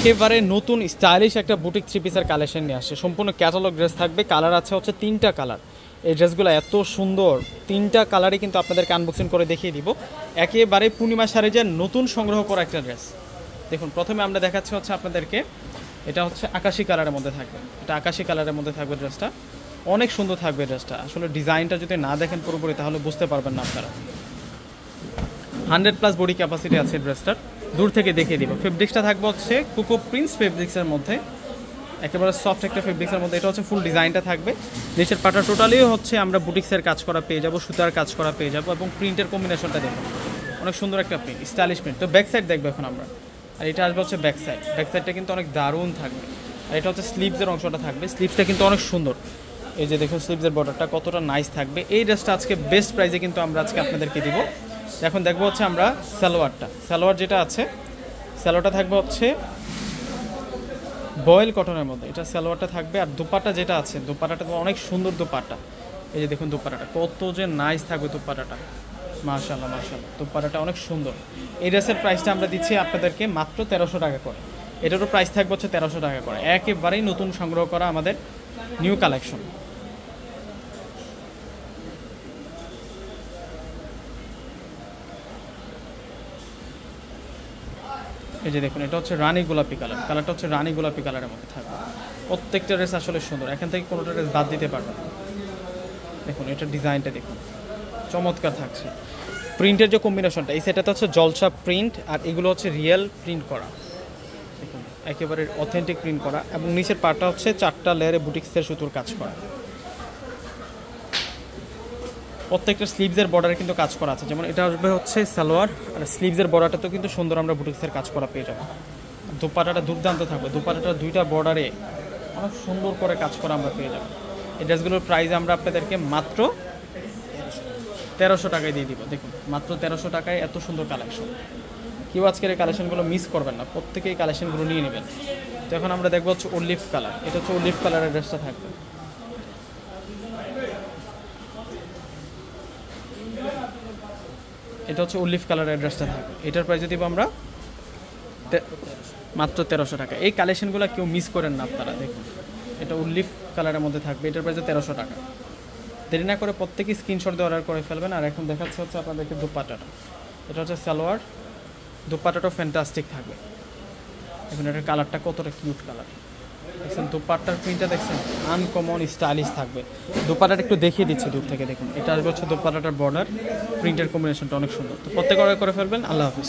একেবারে নতুন স্টাইলিশ একটা বুটিক থ্রি পিসের কালেকশন নিয়ে আসছে। সম্পূর্ণ ক্যাটালগ ড্রেস থাকবে, কালার আছে হচ্ছে 3টা কালার। এই ড্রেসগুলো এত সুন্দর, 3টা কালারই কিন্তু আপনাদেরকে আনবক্সিং করে দেখিয়ে দিব। একেবারে পূর্ণিমা শাড়িজের নতুন সংগ্রহ করা একটা ড্রেস। দেখুন প্রথমে আমরা দেখাচ্ছি হচ্ছে আপনাদেরকে, এটা হচ্ছে আকাশি কালারের মধ্যে থাকবে। এটা আকাশি কালারের মধ্যে থাকবে ড্রেসটা, অনেক সুন্দর থাকবে ড্রেসটা। আসলে ডিজাইনটা যদি না দেখেন পুরোপুরি তাহলে বুঝতে পারবেন না আপনারা। 100+ বডি ক্যাপাসিটি আছে ড্রেসটার, দূর থেকে দেখিয়ে দিব। ফেব্রিক্সটা থাকবে হচ্ছে কোকো প্রিন্স ফেব্রিক্সের মধ্যে, একেবারে সফট একটা ফেব্রিক্সের মধ্যে। এটা হচ্ছে ফুল ডিজাইনটা থাকবে। নিচের পাটা টোটালিও হচ্ছে আমরা বুটিক্সের কাজ করা পেয়ে যাব, সুতার কাজ করা পেয়ে যাব, এবং প্রিন্টের কম্বিনেশনটা দেখুন অনেক সুন্দর একটা প্রিন্ট, স্টাইলিশ প্রিন্ট। তো ব্যাক সাইড দেখবো এখন আমরা, আর এটা আসবে হচ্ছে ব্যাক সাইড। ব্যাক সাইডটা কিন্তু অনেক দারুণ থাকবে। আর এটা হচ্ছে স্লিভসের অংশটা থাকবে, স্লিভসটা কিন্তু অনেক সুন্দর। এই যে দেখুন স্লিভসের বর্ডারটা কতটা নাইস থাকবে। এই ড্রেসটা আজকে বেস্ট প্রাইসে কিন্তু আমরা আজকে আপনাদেরকে দিব। এখন দেখবো হচ্ছে আমরা সালোয়ারটা। সালোয়ার যেটা আছে, সালোয়ারটা থাকবে হচ্ছে বয়েল কটনের মধ্যে, এটা সালোয়ারটা থাকবে। আর দুপাট্টা যেটা আছে, দুপাট্টাটা তো অনেক সুন্দর দুপাট্টা। এই যে দেখুন দুপাট্টাটা কত যে নাইস থাকবে দুপাট্টাটা, মাশাআল্লাহ মাশাআল্লাহ। দুপাট্টাটা অনেক সুন্দর। এই ড্রেসের প্রাইসটা আমরা দিচ্ছি আপনাদেরকে মাত্র 1300 টাকা করে। এটারও প্রাইস থাকবে হচ্ছে 1300 টাকা করে। একেবারেই নতুন সংগ্রহ করা আমাদের নিউ কালেকশন। এই যে দেখুন এটা হচ্ছে রানী গোলাপি কালার, কালারটা হচ্ছে রানী গোলাপি কালারের মধ্যে থাকবে। প্রত্যেকটা ড্রেস আসলে সুন্দর, এখান থেকে কোনোটা ড্রেস বাদ দিতে পারবে না। দেখুন এটার ডিজাইনটা দেখুন চমৎকার থাকছে। প্রিন্টের যে কম্বিনেশনটা, এই সেটাতে হচ্ছে জলসা প্রিন্ট, আর এগুলো হচ্ছে রিয়েল প্রিন্ট করা। দেখুন একেবারে অথেন্টিক প্রিন্ট করা, এবং নিচের পাটটা হচ্ছে 4টা লেয়ারে বুটিক্সের সুতোর কাজ করা। প্রত্যেকটা স্লিভসের বর্ডারে কিন্তু কাজ করা আছে। যেমন এটা আসবে হচ্ছে সালোয়ার, আর স্লিভসের বর্ডারটাতেও কিন্তু সুন্দর আমরা বুটিক্সের কাজ করা পেয়ে যাবো। দুপাট্টাটা দুর্দান্ত থাকবে, দুপাট্টাটা 2টা বর্ডারে অনেক সুন্দর করে কাজ করা আমরা পেয়ে যাবো। এই ড্রেসগুলোর প্রাইস আমরা আপনাদেরকে মাত্র 1300 টাকায় দিয়ে দিব। দেখুন মাত্র 1300 টাকায় এত সুন্দর কালেকশন। কেউ আজকের এই কালেকশনগুলো মিস করবেন না, প্রত্যেকেই কালেকশনগুলো নিয়ে নেবেন। তো এখন আমরা দেখবো হচ্ছে অলিভ কালার। এটা হচ্ছে অলিভ কালারের ড্রেসটা থাকবে। এটা হচ্ছে অলিভ কালারের ড্রেসটা থাকবে। এটার প্রাইস দিব আমরা মাত্র 1300 টাকা। এই কালেকশনগুলো কেউ মিস করেন না আপনারা। দেখুন এটা অলিভ কালারের মধ্যে থাকবে, এটার প্রাইস 1300 টাকা। দেরি না করে প্রত্যেকেই স্ক্রিনশট দিয়ে অর্ডার করে ফেলবেন। আর এখন দেখাচ্ছে হচ্ছে আপনাদেরকে দুপাট্টাটা। এটা হচ্ছে সালোয়ার, দুপাট্টাটাও ফ্যান্টাস্টিক থাকবে। এখন এটার কালারটা কতটা কিউট কালার দেখছেন, দুপাট্টার প্রিন্টটা দেখছেন আনকমন স্টাইলিশ থাকবে। দুপাট্টাটা একটু দেখিয়ে দিচ্ছে দূর থেকে, দেখুন এটা আসবে হচ্ছে দুপাট্টাটার বর্ডার, প্রিন্টের কম্বিনেশনটা অনেক সুন্দর। তো প্রত্যেকে অর্ডার করে ফেলবেন। আল্লাহ হাফিজ।